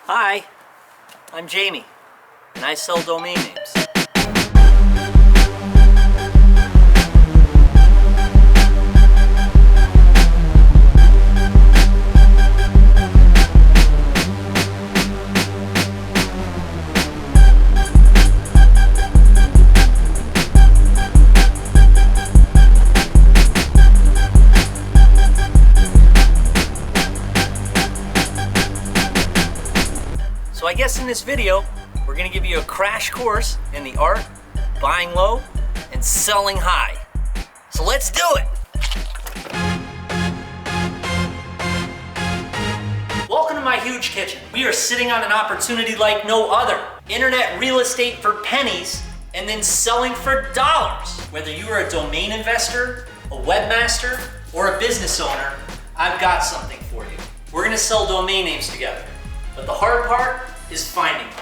Hi, I'm Jamie, and I sell domain names. So I guess in this video, we're gonna give you a crash course in the art of buying low and selling high. So let's do it. Welcome to my huge kitchen. We are sitting on an opportunity like no other. Internet real estate for pennies and then selling for dollars. Whether you are a domain investor, a webmaster, or a business owner, I've got something for you. We're gonna sell domain names together. But the hard part is finding them.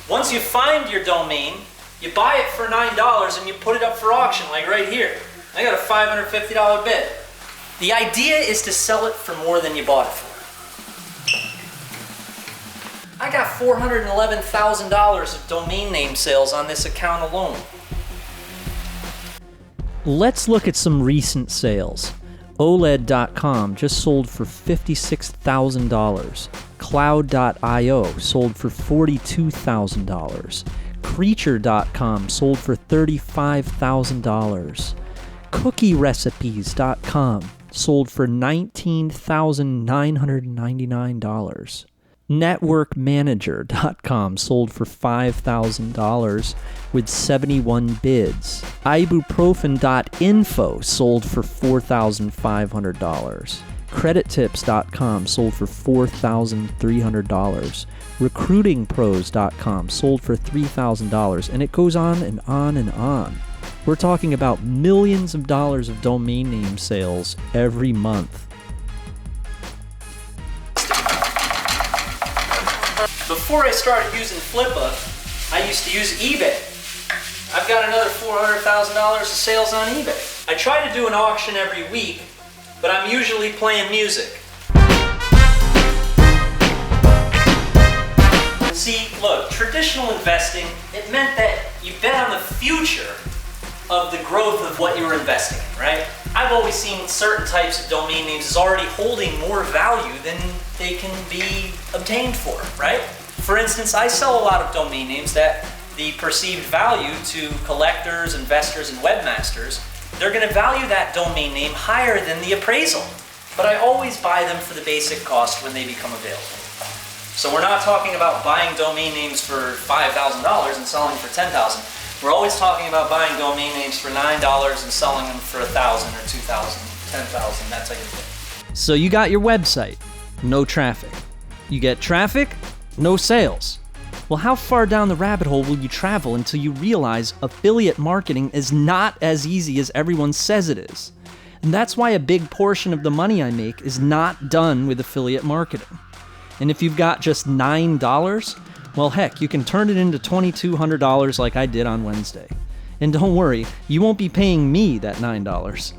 Once you find your domain, you buy it for $9 and you put it up for auction, like right here. I got a $550 bid. The idea is to sell it for more than you bought it for. I got $411,000 of domain name sales on this account alone. Let's look at some recent sales. OLED.com just sold for $56,000. Cloud.io sold for $42,000. Creature.com sold for $35,000. CookieRecipes.com sold for $19,999. NetworkManager.com sold for $5,000 with 71 bids. Ibuprofen.info sold for $4,500. CreditTips.com sold for $4,300. RecruitingPros.com sold for $3,000, and it goes on and on and on. We're talking about millions of dollars of domain name sales every month. Before I started using Flippa, I used to use eBay. I've got another $400,000 of sales on eBay. I try to do an auction every week, but I'm usually playing music. See, look, traditional investing, it meant that you bet on the future of the growth of what you were investing in, right? I've always seen certain types of domain names as already holding more value than they can be obtained for, right? For instance, I sell a lot of domain names that the perceived value to collectors, investors, and webmasters, they're going to value that domain name higher than the appraisal. But I always buy them for the basic cost when they become available. So we're not talking about buying domain names for $5,000 and selling for $10,000. We're always talking about buying domain names for $9 and selling them for $1,000 or $2,000, $10,000, that type of thing. So you got your website, no traffic. You get traffic, no sales. Well, how far down the rabbit hole will you travel until you realize affiliate marketing is not as easy as everyone says it is? And that's why a big portion of the money I make is not done with affiliate marketing. And if you've got just $9, well, heck, you can turn it into $2,200 like I did on Wednesday. And don't worry, you won't be paying me that $9.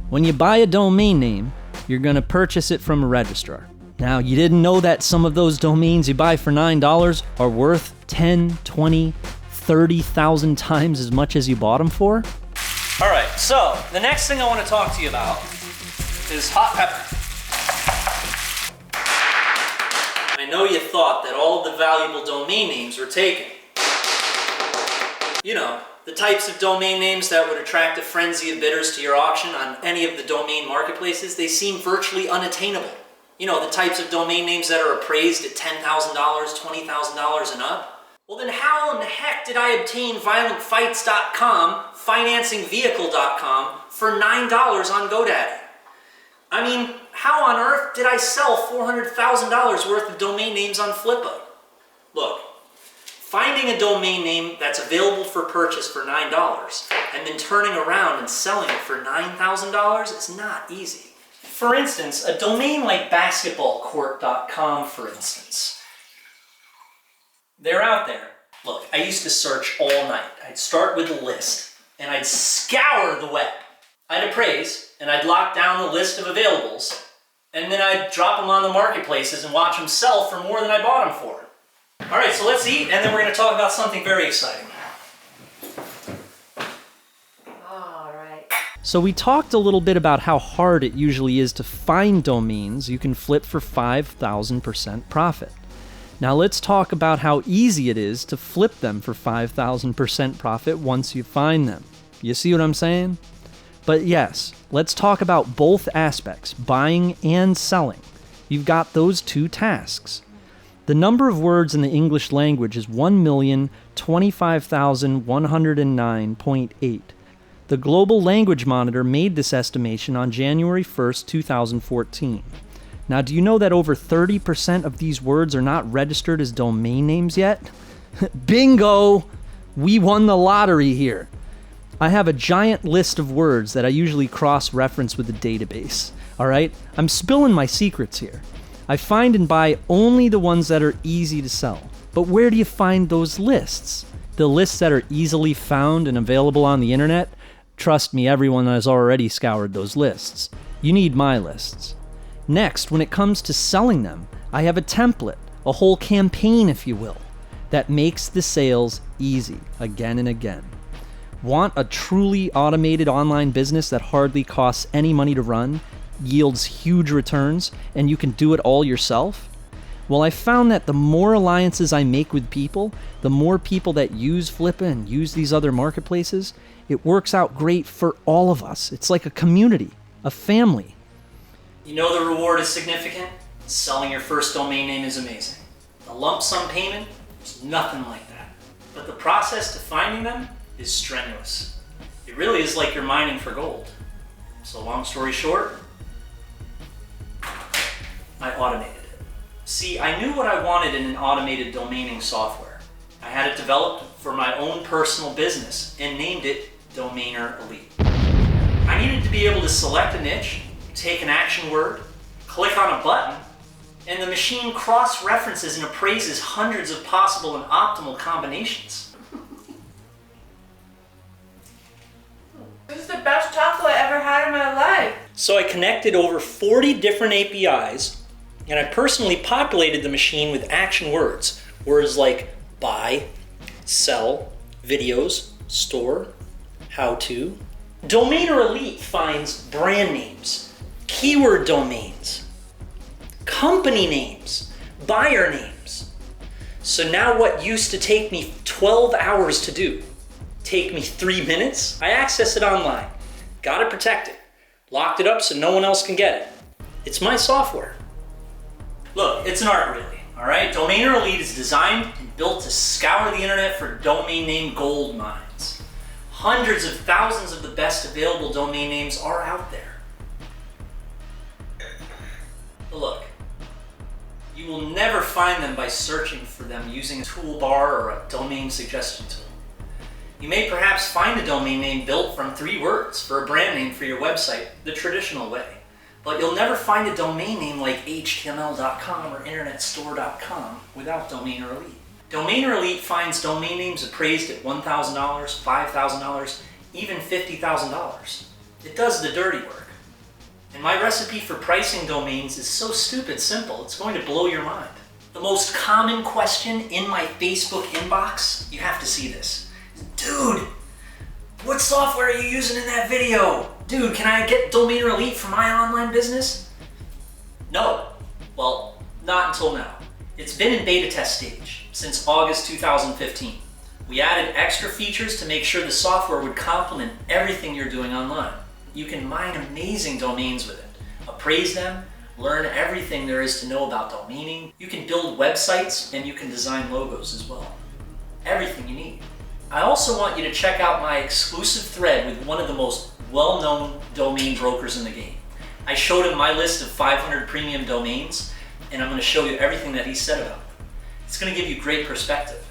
When you buy a domain name, you're going to purchase it from a registrar. Now, you didn't know that some of those domains you buy for $9 are worth 10, 20, 30,000 times as much as you bought them for? All right, so the next thing I want to talk to you about is hot pepper. I know you thought that all of the valuable domain names were taken. You know, the types of domain names that would attract a frenzy of bidders to your auction on any of the domain marketplaces, they seem virtually unattainable. You know, the types of domain names that are appraised at $10,000, $20,000 and up. Well, then how in the heck did I obtain violentfights.com, financingvehicle.com for $9 on GoDaddy? I mean, how on earth did I sell $400,000 worth of domain names on Flippa? Look, finding a domain name that's available for purchase for $9 and then turning around and selling it for $9,000 is not easy. For instance, a domain like basketballcourt.com, for instance. They're out there. Look, I used to search all night. I'd start with a list, and I'd scour the web. I'd appraise, and I'd lock down the list of availables, and then I'd drop them on the marketplaces and watch them sell for more than I bought them for. All right, so let's eat, and then we're going to talk about something very exciting. All right. So we talked a little bit about how hard it usually is to find domains you can flip for 5,000% profit. Now let's talk about how easy it is to flip them for 5,000% profit once you find them. You see what I'm saying? But yes, let's talk about both aspects, buying and selling. You've got those two tasks. The number of words in the English language is 1,025,109.8. The Global Language Monitor made this estimation on January 1st, 2014. Now, do you know that over 30% of these words are not registered as domain names yet? Bingo! We won the lottery here. I have a giant list of words that I usually cross-reference with the database. All right? I'm spilling my secrets here. I find and buy only the ones that are easy to sell. But where do you find those lists? The lists that are easily found and available on the internet? Trust me, everyone has already scoured those lists. You need my lists. Next, when it comes to selling them, I have a template, a whole campaign, if you will, that makes the sales easy again and again. Want a truly automated online business that hardly costs any money to run, yields huge returns, and you can do it all yourself? Well, I found that the more alliances I make with people, the more people that use Flippa and use these other marketplaces, it works out great for all of us. It's like a community, a family. You know the reward is significant? Selling your first domain name is amazing. The lump sum payment is nothing like that. But the process to finding them is strenuous. It really is like you're mining for gold. So long story short, I automated it. See, I knew what I wanted in an automated domaining software. I had it developed for my own personal business and named it Domainer Elite. I needed to be able to select a niche, take an action word, click on a button, and the machine cross-references and appraises hundreds of possible and optimal combinations. This is the best chocolate I ever had in my life. So I connected over 40 different APIs, and I personally populated the machine with action words. Words like buy, sell, videos, store, how to. Domainer Elite finds brand names, keyword domains, company names, buyer names. So now what used to take me 12 hours to do, take me 3 minutes, I access it online, got it protected, locked it up so no one else can get it. It's my software. Look, it's an art really, all right? Domainer Elite is designed and built to scour the internet for domain name gold mines. Hundreds of thousands of the best available domain names are out there. But look, you will never find them by searching for them using a toolbar or a domain suggestion tool. You may perhaps find a domain name built from 3 words for a brand name for your website the traditional way. But you'll never find a domain name like html.com or internetstore.com without Domainer Elite. Domainer Elite finds domain names appraised at $1,000, $5,000, even $50,000. It does the dirty work. And my recipe for pricing domains is so stupid simple, it's going to blow your mind. The most common question in my Facebook inbox, you have to see this. Dude, what software are you using in that video? Dude, can I get Domainer Elite for my online business? No. Well, not until now. It's been in beta test stage since August 2015. We added extra features to make sure the software would complement everything you're doing online. You can mine amazing domains with it, appraise them, learn everything there is to know about domaining. You can build websites and you can design logos as well. Everything you need. I also want you to check out my exclusive thread with one of the most well-known domain brokers in the game. I showed him my list of 500 premium domains, and I'm going to show you everything that he said about them. It's going to give you great perspective.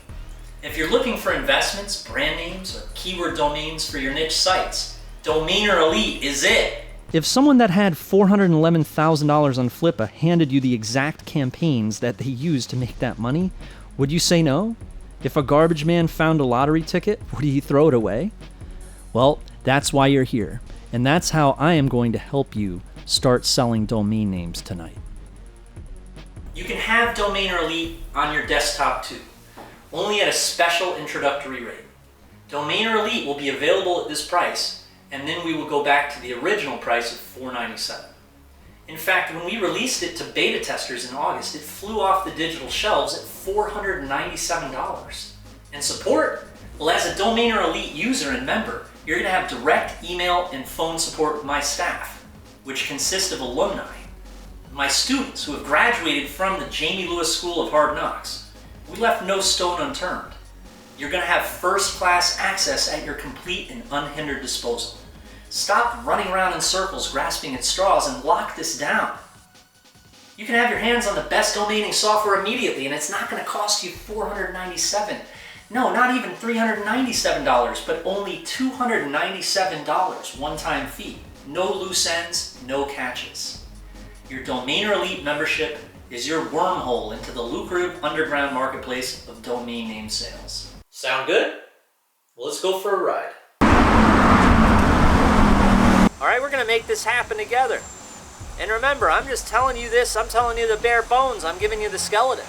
If you're looking for investments, brand names, or keyword domains for your niche sites, Domainer Elite is it. If someone that had $411,000 on Flippa handed you the exact campaigns that they used to make that money, would you say no? If a garbage man found a lottery ticket, would he throw it away? Well, that's why you're here, and that's how I am going to help you Start selling domain names tonight. You can have Domainer Elite on your desktop too, only at a special introductory rate. Domainer Elite will be available at this price, and then we will go back to the original price of $497. In fact, when we released it to beta testers in August, it flew off the digital shelves at $497. And support? Well, as a Domainer Elite user and member, you're going to have direct email and phone support with my staff, which consists of alumni, my students who have graduated from the Jamie Lewis School of Hard Knocks. We left no stone unturned. You're going to have first-class access at your complete and unhindered disposal. Stop running around in circles grasping at straws and lock this down. You can have your hands on the best domaining software immediately, and it's not going to cost you $497. No, not even $397, but only $297 one-time fee. No loose ends, no catches. Your Domainer Elite membership is your wormhole into the lucrative underground marketplace of domain name sales. Sound good? Well, let's go for a ride. All right, we're gonna make this happen together. And remember, I'm just telling you this, I'm telling you the bare bones, I'm giving you the skeleton.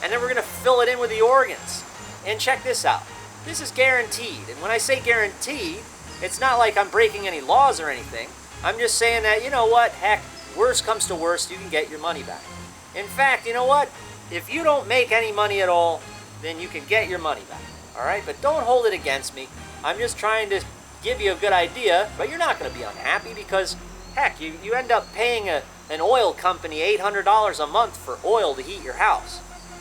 And then we're gonna fill it in with the organs. And check this out, this is guaranteed. And when I say guaranteed, it's not like I'm breaking any laws or anything. I'm just saying that, you know what, heck, worst comes to worst, you can get your money back. In fact, you know what, if you don't make any money at all, then you can get your money back. All right, but don't hold it against me. I'm just trying to give you a good idea, but you're not going to be unhappy because, heck, you end up paying an oil company $800 a month for oil to heat your house.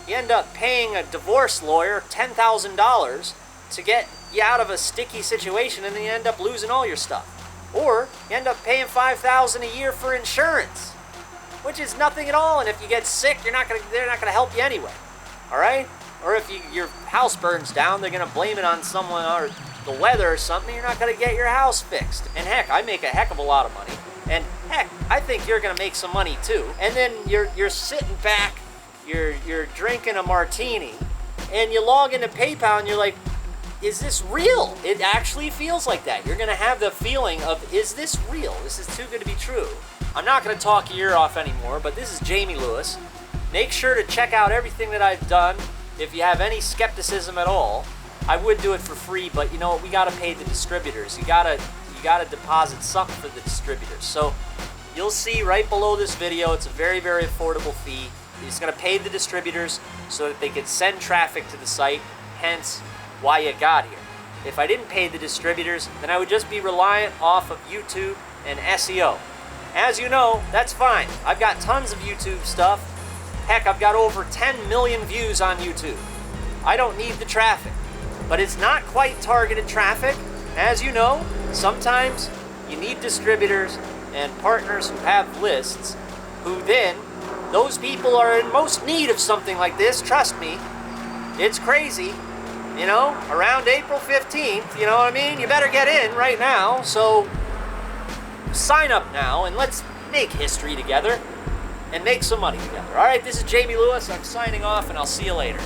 You end up paying a divorce lawyer $10,000 to get you out of a sticky situation, and then you end up losing all your stuff. Or you end up paying $5,000 a year for insurance, which is nothing at all, and if you get sick, they're not going to help you anyway. All right? Or if your house burns down, they're going to blame it on someone or the weather or something. You're not going to get your house fixed. And heck, I make a heck of a lot of money. And heck, I think you're going to make some money too. And then you're sitting back, you're drinking a martini, and you log into PayPal and you're like, is this real? It actually feels like that. You're going to have the feeling of, is this real? This is too good to be true. I'm not going to talk your ear off anymore, but this is Jamie Lewis. Make sure to check out everything that I've done. If you have any skepticism at all, I would do it for free, but you know what? We got to pay the distributors. You gotta deposit something for the distributors. So you'll see right below this video, it's a very, very affordable fee. You're just going to pay the distributors so that they can send traffic to the site, hence why you got here. If I didn't pay the distributors, then I would just be reliant off of YouTube and SEO. As you know, that's fine. I've got tons of YouTube stuff. Heck, I've got over 10 million views on YouTube. I don't need the traffic, but it's not quite targeted traffic. As you know, sometimes you need distributors and partners who have lists, who then, those people are in most need of something like this, trust me. It's crazy, you know, around April 15th, you know what I mean? You better get in right now, so sign up now and let's make history together and make some money together. All right, this is Jamie Lewis. I'm signing off, and I'll see you later.